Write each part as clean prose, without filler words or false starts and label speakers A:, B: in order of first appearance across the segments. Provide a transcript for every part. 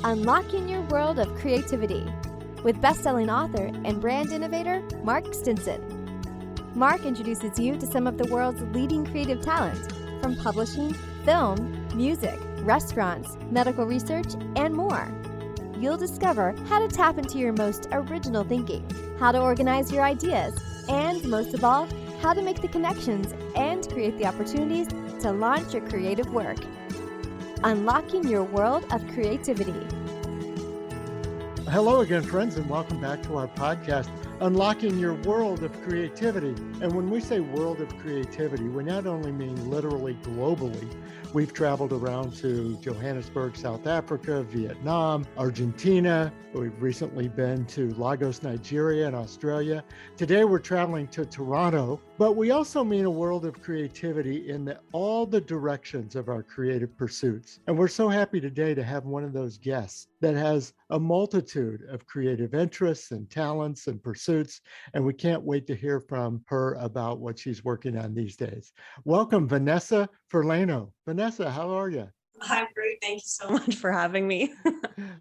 A: Unlocking Your World of Creativity with best-selling author and brand innovator, Mark Stinson. Mark introduces you to some of the world's leading creative talent, from publishing, film, music, restaurants, medical research, and more. You'll discover how to tap into your most original thinking, how to organize your ideas, and most of all, how to make the connections and create the opportunities to launch your creative work. Unlocking Your World of Creativity.
B: Hello again, friends, and welcome back to our podcast, Unlocking Your World of Creativity. And when we say world of creativity, we not only mean literally globally. We've traveled around to Johannesburg, South Africa, Vietnam, Argentina. We've recently been to Lagos, Nigeria, and Australia. Today we're traveling to Toronto, but we also mean a world of creativity in all the directions of our creative pursuits. And we're so happy today to have one of those guests that has a multitude of creative interests and talents and pursuits, and we can't wait to hear from her about what she's working on these days. Welcome, Vanessa Ferlaino. Vanessa, how are you?
C: I'm great. Thank you so much for having me.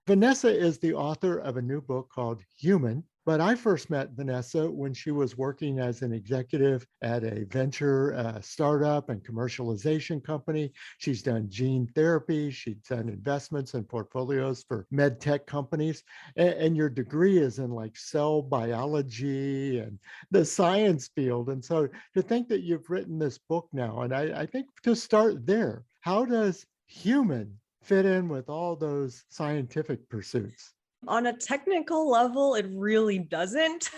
B: Vanessa is the author of a new book called Human, but I first met Vanessa when she was working as an executive at a venture startup and commercialization company. She's done gene therapy. She's done investments and portfolios for med tech companies. And your degree is in like cell biology and the science field. And so to think that you've written this book now, and I think to start there, how does Human fit in with all those scientific pursuits?
C: On a technical level, it really doesn't.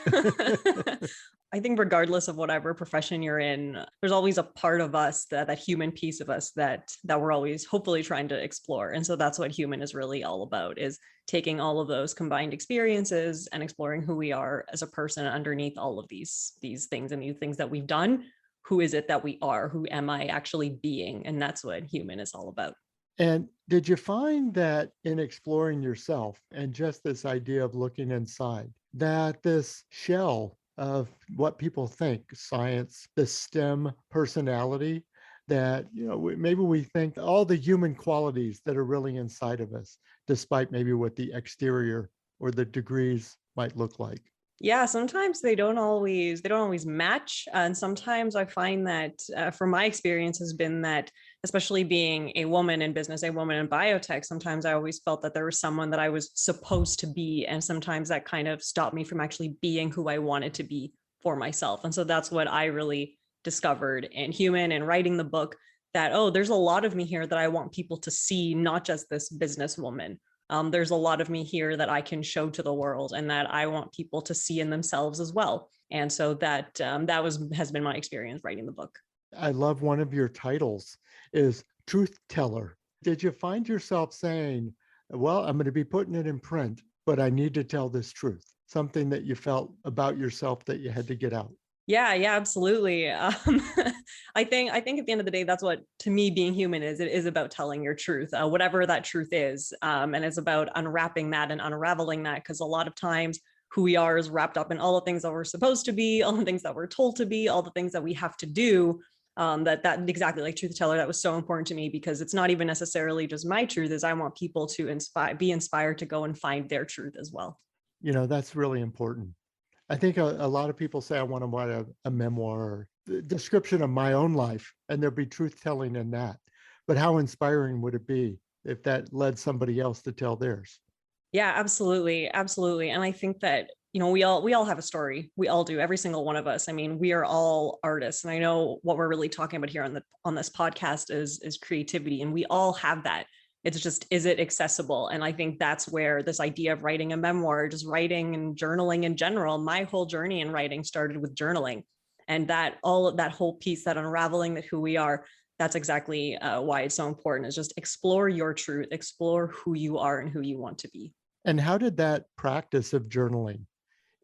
C: I think regardless of whatever profession you're in, there's always a part of us, that human piece of us that we're always hopefully trying to explore. And so that's what Human is really all about, is taking all of those combined experiences and exploring who we are as a person underneath all of these things and these things that we've done. Who is it that we are? Who am I actually being? And that's what Human is all about.
B: And did you find that in exploring yourself and just this idea of looking inside, that this shell of what people think, science, the STEM personality, that, maybe we think all the human qualities that are really inside of us, despite maybe what the exterior or the degrees might look like?
C: Yeah, sometimes they don't always match. And sometimes I find that from my experience has been that, especially being a woman in business, a woman in biotech, sometimes I always felt that there was someone that I was supposed to be. And sometimes that kind of stopped me from actually being who I wanted to be for myself. And so that's what I really discovered in Human and writing the book, that, oh, there's a lot of me here that I want people to see, not just this businesswoman. There's a lot of me here that I can show to the world and that I want people to see in themselves as well. And so that has been my experience writing the book.
B: I love one of your titles is Truth Teller. Did you find yourself saying, well, I'm going to be putting it in print, but I need to tell this truth, something that you felt about yourself that you had to get out?
C: Yeah, absolutely. I think at the end of the day, that's what, to me, being human is. It is about telling your truth, whatever that truth is. And it's about unwrapping that and unraveling that, because a lot of times who we are is wrapped up in all the things that we're supposed to be, all the things that we're told to be, all the things that we have to do. That exactly, like truth teller, that was so important to me, because it's not even necessarily just my truth, is I want people to be inspired to go and find their truth as well.
B: That's really important. I think a lot of people say, I want to write a memoir or the description of my own life, and there'd be truth telling in that. But how inspiring would it be if that led somebody else to tell theirs?
C: Yeah, absolutely. Absolutely. And I think that, we all have a story. We all do. Every single one of us. I mean, we are all artists. And I know what we're really talking about here on this podcast is creativity. And we all have that. It's just, is it accessible? And I think that's where this idea of writing a memoir, just writing and journaling in general, my whole journey in writing started with journaling. And that whole piece, that unraveling that who we are, that's exactly why it's so important, is just explore your truth, explore who you are and who you want to be.
B: And how did that practice of journaling,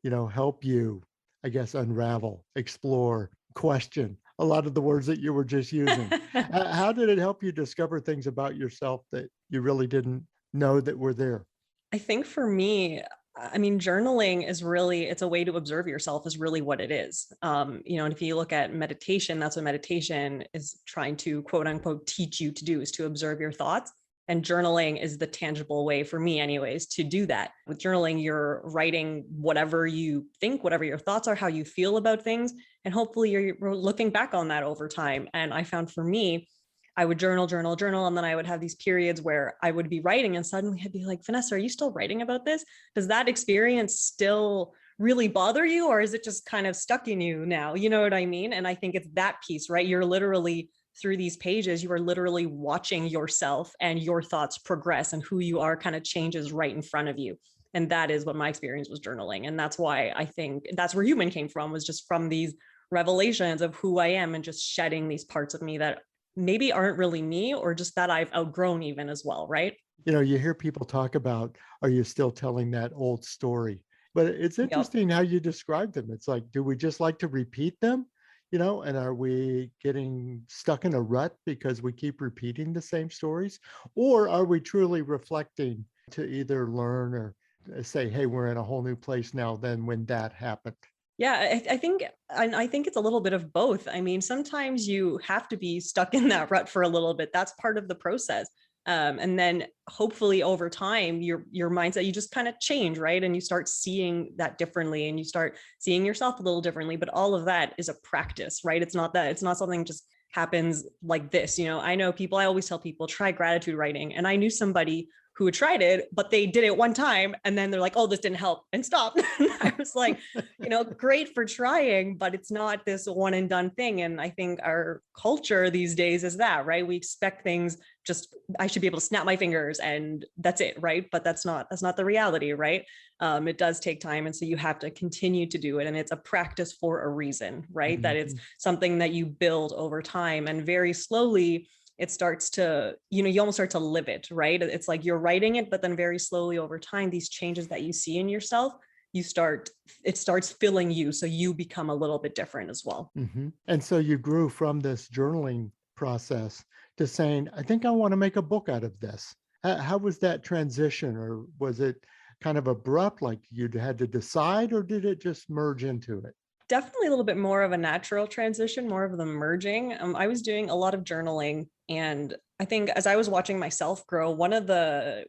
B: help you, I guess, unravel, explore, question a lot of the words that you were just using? How did it help you discover things about yourself that you really didn't know that were there?
C: I think for me, I mean, journaling is really, it's a way to observe yourself, is really what it is. And if you look at meditation, that's what meditation is trying to, quote unquote, teach you to do, is to observe your thoughts. And journaling is the tangible way for me anyways to do that. With journaling, you're writing whatever you think, whatever your thoughts are, how you feel about things. And hopefully you're looking back on that over time. And I found for me, I would journal. And then I would have these periods where I would be writing and suddenly I'd be like, Vanessa, are you still writing about this? Does that experience still really bother you? Or is it just kind of stuck in you now? You know what I mean? And I think it's that piece, right? You're literally through these pages, you are literally watching yourself and your thoughts progress, and who you are kind of changes right in front of you. And that is what my experience was journaling. And that's why I think that's where human came from, was just from these revelations of who I am and just shedding these parts of me that maybe aren't really me, or just that I've outgrown even as well, right?
B: You know, you hear people talk about, are you still telling that old story? But it's interesting how you describe them. It's like, do we just like to repeat them? You know, and are we getting stuck in a rut because we keep repeating the same stories? Or are we truly reflecting to either learn or say, hey, we're in a whole new place now than when that happened?
C: Yeah, I think, and I think it's a little bit of both. I mean, sometimes you have to be stuck in that rut for a little bit. That's part of the process. And then hopefully over time, your mindset, you just kind of change, right? And you start seeing that differently, and you start seeing yourself a little differently. But all of that is a practice, right? It's not something just happens like this. You know, I know people, I always tell people, try gratitude writing. And I knew somebody who had tried it, but they did it one time and then they're like, oh, this didn't help, and stopped. And I was like, you know, great for trying, but it's not this one and done thing. And I think our culture these days is that, right? We expect things just, I should be able to snap my fingers and that's it, right? But that's not the reality, right? It does take time. And so you have to continue to do it. And it's a practice for a reason, right?
B: Mm-hmm.
C: That it's something that you build over time, and very slowly it starts to, you know, you almost start to live it, right? It's like you're writing it, but then very slowly over time, these changes that you see in yourself, it starts filling you. So you become a little bit different as well.
B: Mm-hmm. And so you grew from this journaling process to saying, I think I want to make a book out of this. How was that transition? Or was it kind of abrupt, like you'd had to decide, or did it just merge into it?
C: Definitely a little bit more of a natural transition, more of the merging. I was doing a lot of journaling, and I think as I was watching myself grow, one of the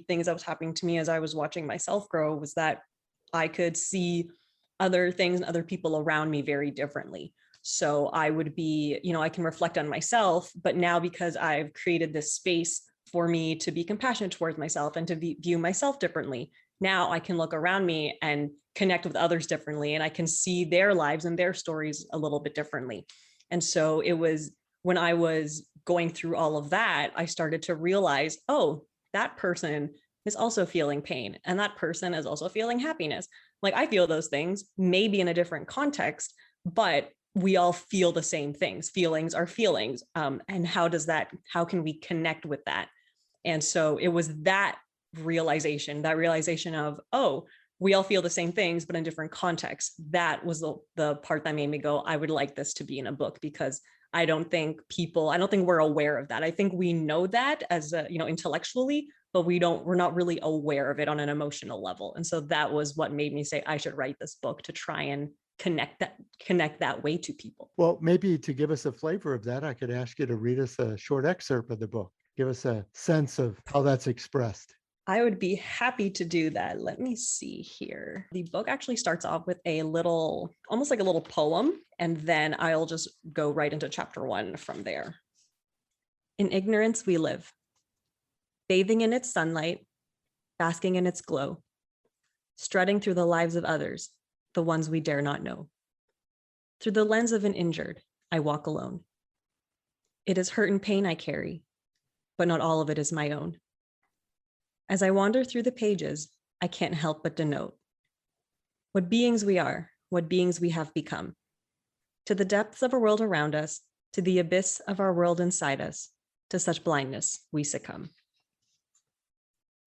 C: things that was happening to me as I was watching myself grow was that I could see other things and other people around me very differently. So I would be, you know, I can reflect on myself, but now because I've created this space for me to be compassionate towards myself and to view myself differently, now I can look around me and connect with others differently, and I can see their lives and their stories a little bit differently. And so it was when I was going through all of that, I started to realize, oh, that person is also feeling pain, and that person is also feeling happiness. Like, I feel those things, maybe in a different context, but we all feel the same things. Feelings are feelings. And how can we connect with that? And so it was that realization of, oh, we all feel the same things, but in different contexts. That was the part that made me go, I would like this to be in a book, because I don't think we're aware of that. I think we know that as intellectually, but we're not really aware of it on an emotional level. And so that was what made me say, I should write this book to try and connect that way to people.
B: Well, maybe to give us a flavor of that, I could ask you to read us a short excerpt of the book. Give us a sense of how that's expressed.
C: I would be happy to do that. Let me see here. The book actually starts off with almost like a little poem, and then I'll just go right into chapter 1 from there. In ignorance we live, bathing in its sunlight, basking in its glow, strutting through the lives of others, the ones we dare not know. Through the lens of an injured, I walk alone. It is hurt and pain I carry, but not all of it is my own. As I wander through the pages, I can't help but denote what beings we are, what beings we have become. To the depths of a world around us, to the abyss of our world inside us, to such blindness we succumb.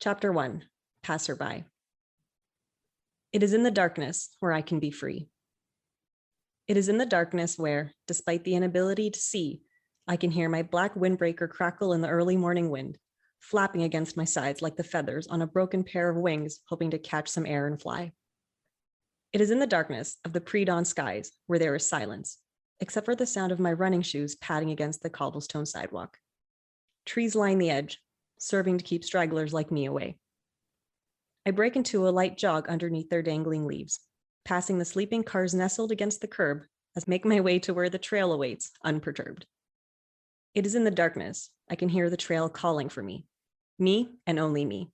C: Chapter 1, Passerby. It is in the darkness where I can be free. It is in the darkness where, despite the inability to see, I can hear my black windbreaker crackle in the early morning wind, flapping against my sides like the feathers on a broken pair of wings, hoping to catch some air and fly. It is in the darkness of the pre-dawn skies where there is silence, except for the sound of my running shoes padding against the cobblestone sidewalk. Trees line the edge, serving to keep stragglers like me away. I break into a light jog underneath their dangling leaves, passing the sleeping cars nestled against the curb as I make my way to where the trail awaits, unperturbed. It is in the darkness I can hear the trail calling for me and only me,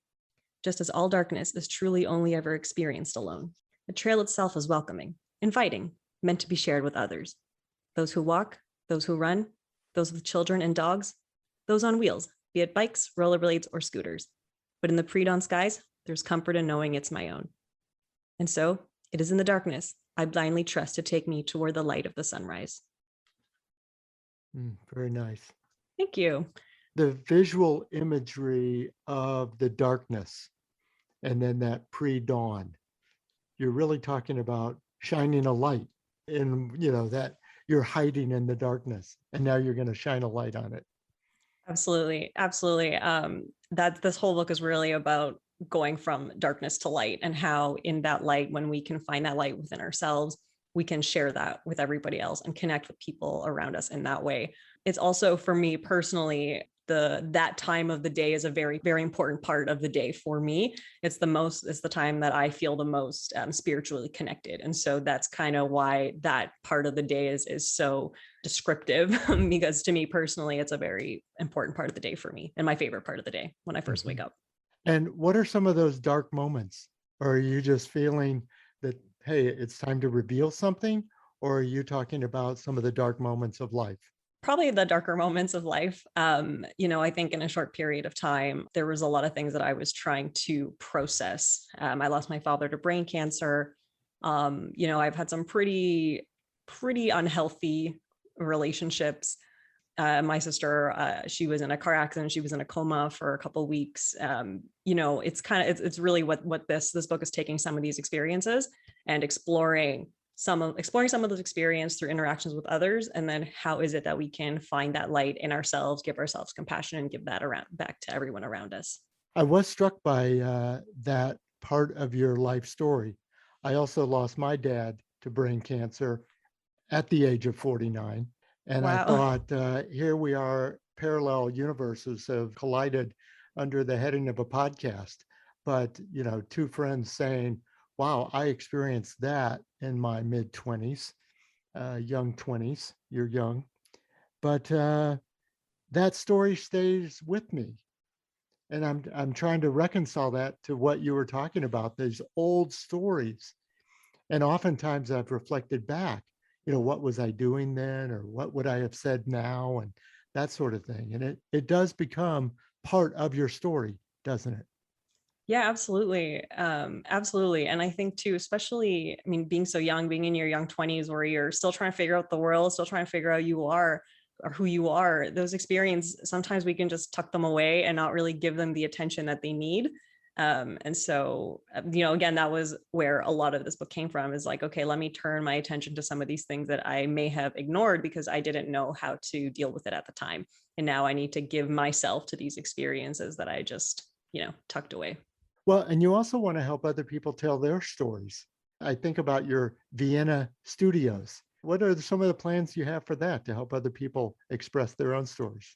C: just as all darkness is truly only ever experienced alone. The trail itself is welcoming, inviting, meant to be shared with others. Those who walk, those who run, those with children and dogs, those on wheels, be it bikes, rollerblades, or scooters. But in the pre-dawn skies, there's comfort in knowing it's my own. And so, it is in the darkness I blindly trust to take me toward the light of the sunrise.
B: Very nice.
C: Thank you.
B: The visual imagery of the darkness and then that pre-dawn, you're really talking about shining a light in, that you're hiding in the darkness and now you're going to shine a light on it.
C: Absolutely. Absolutely. This whole book is really about going from darkness to light, and how in that light, when we can find that light within ourselves, we can share that with everybody else and connect with people around us in that way. It's also, for me personally, that time of the day is a very, very important part of the day for me. It's the time that I feel the most spiritually connected. And so that's kind of why that part of the day is so descriptive, because to me personally, it's a very important part of the day for me, and my favorite part of the day when I first wake up.
B: And what are some of those dark moments? Or are you just feeling that, hey, it's time to reveal something? Or are you talking about some of the dark moments of life?
C: Probably the darker moments of life. I think in a short period of time, there was a lot of things that I was trying to process. I lost my father to brain cancer. I've had some pretty unhealthy relationships. My sister, she was in a car accident. She was in a coma for a couple of weeks. It's really what this book is taking some of these experiences and exploring some of those experiences through interactions with others. And then how is it that we can find that light in ourselves, give ourselves compassion, and give that back to everyone around us.
B: I was struck by that part of your life story. I also lost my dad to brain cancer at the age of 49. And
C: Wow.
B: I thought, here we are, parallel universes have collided under the heading of a podcast. But, two friends saying, wow, I experienced that in my mid 20s, young 20s, you're young. But that story stays with me. And I'm trying to reconcile that to what you were talking about, these old stories. And oftentimes I've reflected back, what was I doing then, or what would I have said now, and that sort of thing. And it does become part of your story, doesn't it?
C: Yeah, absolutely. Absolutely. And I think too, especially, being so young, being in your young 20s where you're still trying to figure out the world, still trying to figure out you are or who you are, those experiences, sometimes we can just tuck them away and not really give them the attention that they need. And so, again, that was where a lot of this book came from, is like, okay, let me turn my attention to some of these things that I may have ignored because I didn't know how to deal with it at the time. And now I need to give myself to these experiences that I just, tucked away.
B: Well, and you also want to help other people tell their stories. I think about your Vienna Studios. What are some of the plans you have for that to help other people express their own stories?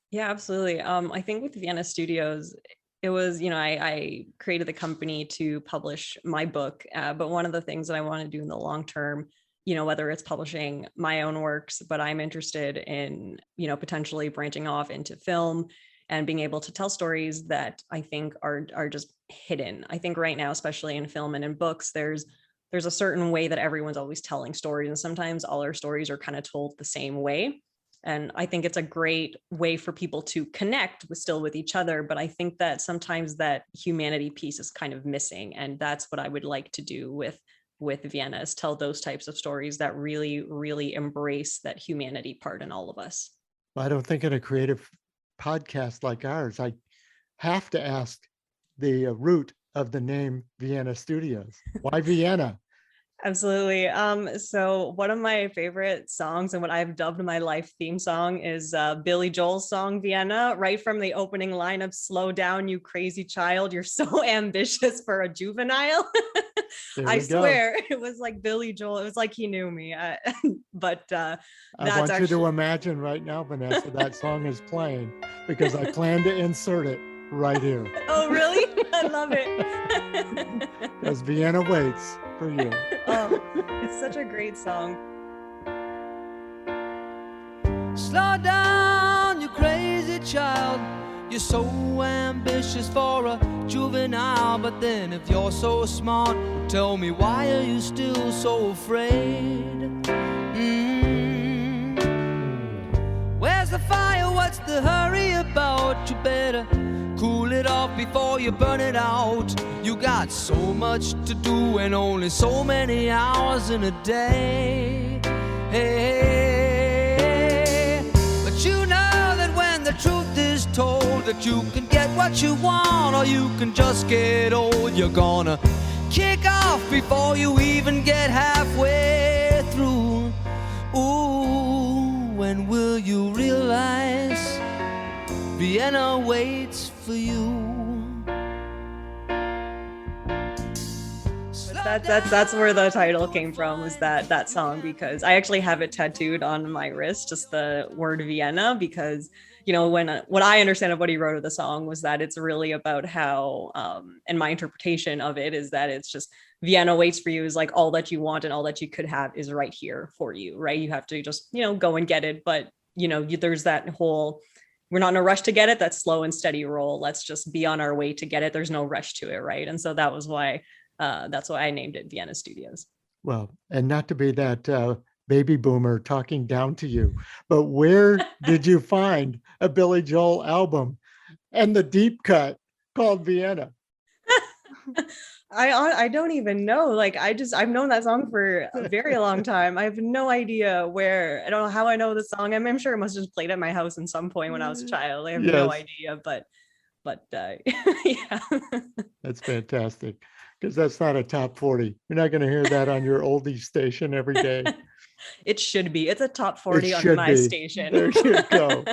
C: Yeah, absolutely. I think with Vienna Studios, it was, I created the company to publish my book. But one of the things that I want to do in the long term, whether it's publishing my own works, but I'm interested in, potentially branching off into film and being able to tell stories that I think are just hidden. I think right now, especially in film and in books, there's a certain way that everyone's always telling stories. And sometimes all our stories are kind of told the same way. And I think it's a great way for people to connect with each other. But I think that sometimes that humanity piece is kind of missing. And that's what I would like to do with Vienna, is tell those types of stories that really, really embrace that humanity part in all of us.
B: Well, I don't think in a creative podcast like ours, I have to ask the root of the name Vienna Studios. Why Vienna?
C: Absolutely. So one of my favorite songs and what I've dubbed my life theme song is Billy Joel's song, Vienna, right from the opening line of "Slow down, you crazy child. You're so ambitious for a juvenile." I swear it was like Billy Joel. It was like he knew me. But
B: I want you to imagine right now, Vanessa, that song is playing because I plan to insert it right here.
C: Oh, really? I love it.
B: Because Vienna waits for you.
C: Oh, it's such a great song.
D: Slow down, you crazy child. You're so ambitious for a juvenile. But then if you're so smart, tell me, why are you still so afraid? Where's the fire? What's the hurry about? You better cool it off before you burn it out. You got so much to do and only so many hours in a day. Hey, but you know that when the truth is told, that you can get what you want or you can just get old. You're gonna kick off before you even get halfway through. Ooh, when will you realize Vienna waits for you?
C: That's where the title came from, was that song, because I actually have it tattooed on my wrist, just the word Vienna, because what I understand of what he wrote of the song was that it's really about how, and my interpretation of it is that it's just Vienna waits for you is like all that you want and all that you could have is right here for you, right? You have to just, go and get it. But, there's that whole, we're not in a rush to get it, that slow and steady roll. Let's just be on our way to get it. There's no rush to it, right? And so that's why I named it Vienna Studios.
B: Well, and not to be that baby boomer talking down to you, but where did you find a Billy Joel album and the deep cut called Vienna?
C: I don't even know. Like, I've known that song for a very long time. I have no idea where. I don't know how I know the song. I'm sure it must have just played at my house at some point when I was a child. I have no idea, but yeah.
B: That's fantastic, because that's not a top 40. You're not going to hear that on your oldies station every day.
C: It should be. It's a top 40 on my station.
B: There you go.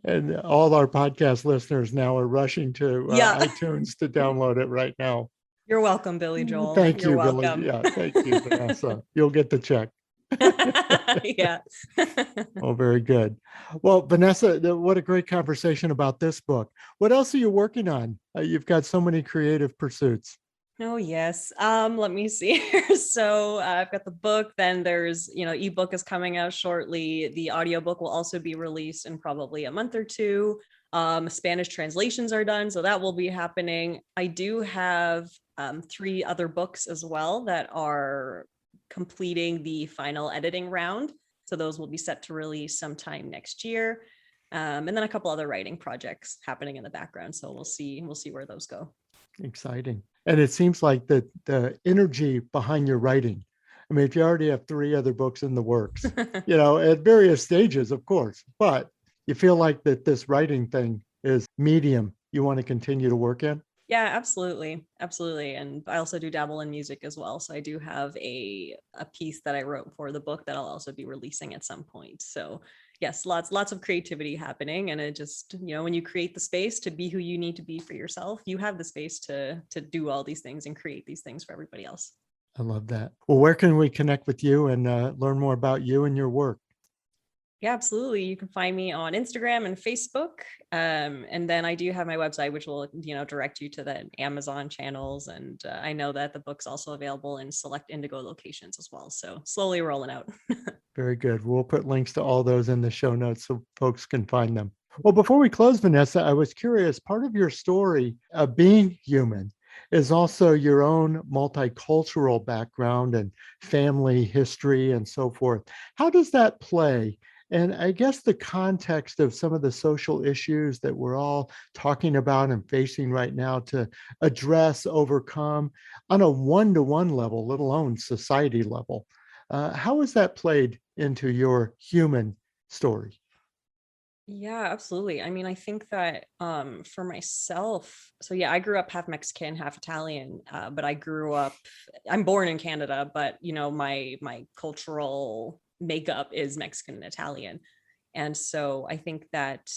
B: And all our podcast listeners now are rushing to iTunes to download it right now.
C: You're welcome, Billy Joel.
B: Thank
C: You're
B: you,
C: welcome.
B: Billy. Yeah, thank you, Vanessa. You'll get the check.
C: Yeah.
B: Oh, very good. Well, Vanessa, what a great conversation about this book. What else are you working on? You've got so many creative pursuits.
C: Oh, yes. Let me see here. So I've got the book, then there's, ebook is coming out shortly. The audiobook will also be released in probably a month or two. Spanish translations are done, so that will be happening. I do have 3 other books as well that are completing the final editing round. So those will be set to release sometime next year. And then a couple other writing projects happening in the background. So we'll see where those go.
B: Exciting. And it seems like the energy behind your writing. I mean, if you already have 3 other books in the works, at various stages, of course, but you feel like that this writing thing is medium you want to continue to work in?
C: Yeah, absolutely. Absolutely. And I also do dabble in music as well. So I do have a piece that I wrote for the book that I'll also be releasing at some point. So yes, lots of creativity happening. And it just, when you create the space to be who you need to be for yourself, you have the space to do all these things and create these things for everybody else.
B: I love that. Well, where can we connect with you and learn more about you and your work?
C: Yeah, absolutely. You can find me on Instagram and Facebook. And then I do have my website, which will, direct you to the Amazon channels. And I know that the book's also available in select Indigo locations as well. So slowly rolling out.
B: Very good. We'll put links to all those in the show notes so folks can find them. Well, before we close, Vanessa, I was curious, part of your story of being human is also your own multicultural background and family history and so forth. How does that play? And I guess the context of some of the social issues that we're all talking about and facing right now to address, overcome on a one-to-one level, let alone society level. How has that played into your human story?
C: Yeah, absolutely. I mean, I think that for myself, so yeah, I grew up half Mexican, half Italian, but I'm born in Canada, but my cultural makeup is Mexican and Italian. And so I think that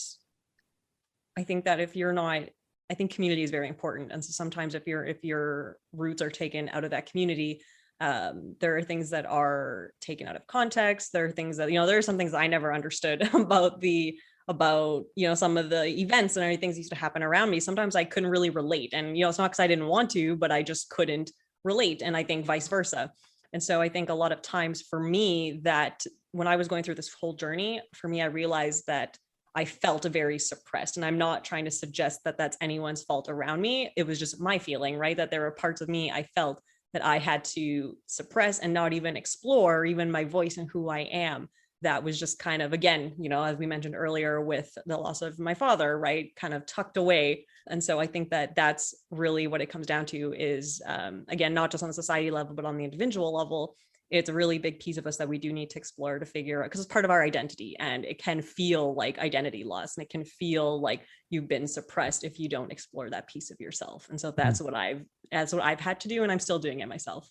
C: if you're not, I think community is very important. And so sometimes if your roots are taken out of that community, there are things that are taken out of context. There are things that, there are some things I never understood about the about, some of the events and everything that used to happen around me, sometimes I couldn't really relate. And, it's not because I didn't want to, but I just couldn't relate. And I think vice versa. And so I think a lot of times for me, that when I was going through this whole journey, for me, I realized that I felt very suppressed. And I'm not trying to suggest that that's anyone's fault around me. It was just my feeling, right? That there were parts of me I felt that I had to suppress and not even explore, even my voice and who I am. That was just kind of, again, as we mentioned earlier with the loss of my father, right, kind of tucked away. And so I think that that's really what it comes down to is, again, not just on the society level, but on the individual level, it's a really big piece of us that we do need to explore to figure out, because it's part of our identity, and it can feel like identity loss, and it can feel like you've been suppressed if you don't explore that piece of yourself. And so that's what I've had to do, and I'm still doing it myself.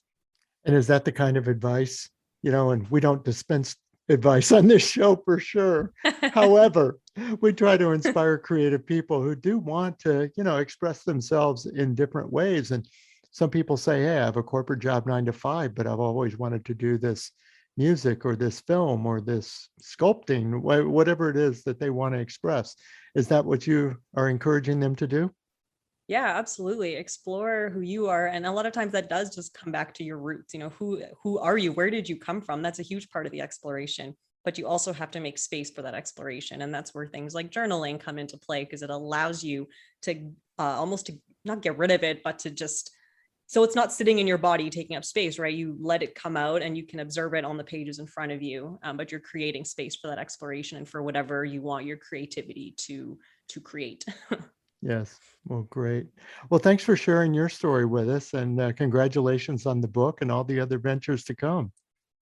B: And is that the kind of advice, and we don't dispense advice on this show for sure. However, we try to inspire creative people who do want to, express themselves in different ways. And some people say, hey, I have a corporate job 9 to 5, but I've always wanted to do this music or this film or this sculpting, whatever it is that they want to express. Is that what you are encouraging them to do?
C: Yeah, absolutely. Explore who you are. And a lot of times that does just come back to your roots. Who are you? Where did you come from? That's a huge part of the exploration. But you also have to make space for that exploration. And that's where things like journaling come into play, because it allows you to almost to not get rid of it, but to just, so it's not sitting in your body taking up space, right? You let it come out and you can observe it on the pages in front of you, but you're creating space for that exploration and for whatever you want your creativity to create.
B: Yes. Well, great. Well, thanks for sharing your story with us, and congratulations on the book and all the other ventures to come.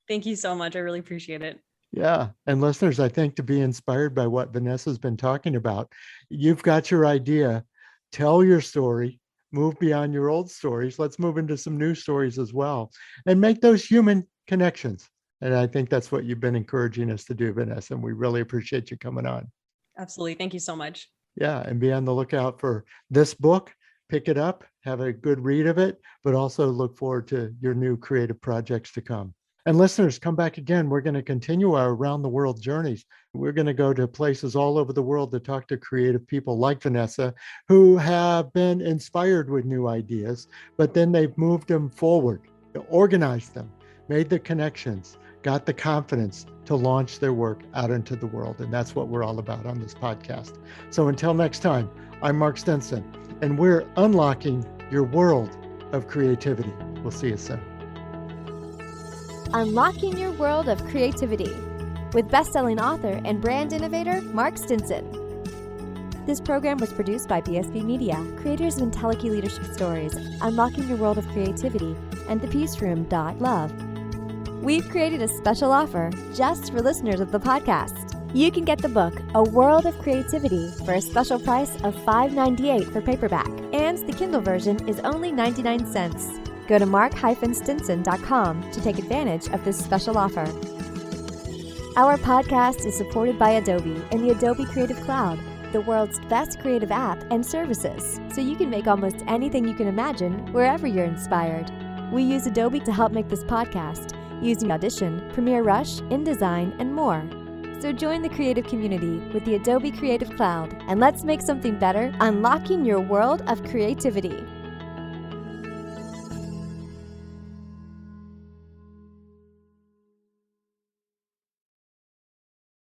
C: Thank you so much. I really appreciate it.
B: Yeah. And listeners, I think to be inspired by what Vanessa's been talking about, you've got your idea, tell your story, move beyond your old stories. Let's move into some new stories as well and make those human connections. And I think that's what you've been encouraging us to do, Vanessa. And we really appreciate you coming on.
C: Absolutely. Thank you so much.
B: Yeah, and be on the lookout for this book. Pick it up, have a good read of it, but also look forward to your new creative projects to come. And listeners, come back again. We're going to continue our around the world journeys. We're going to go to places all over the world to talk to creative people like Vanessa, who have been inspired with new ideas, but then they've moved them forward, organized them, made the connections, got the confidence to launch their work out into the world. And that's what we're all about on this podcast. So until next time, I'm Mark Stinson, and we're unlocking your world of creativity. We'll see you soon.
A: Unlocking Your World of Creativity with best-selling author and brand innovator Mark Stinson. This program was produced by BSB Media, creators of IntelliKey Leadership Stories, Unlocking Your World of Creativity, and thepeaceroom.love. We've created a special offer just for listeners of the podcast. You can get the book, A World of Creativity, for a special price of $5.98 for paperback, and the Kindle version is only 99 cents. Go to mark-stinson.com to take advantage of this special offer. Our podcast is supported by Adobe and the Adobe Creative Cloud, the world's best creative app and services, so you can make almost anything you can imagine wherever you're inspired. We use Adobe to help make this podcast, using Audition, Premiere Rush, InDesign, and more. So join the creative community with the Adobe Creative Cloud, and let's make something better, unlocking your world of creativity.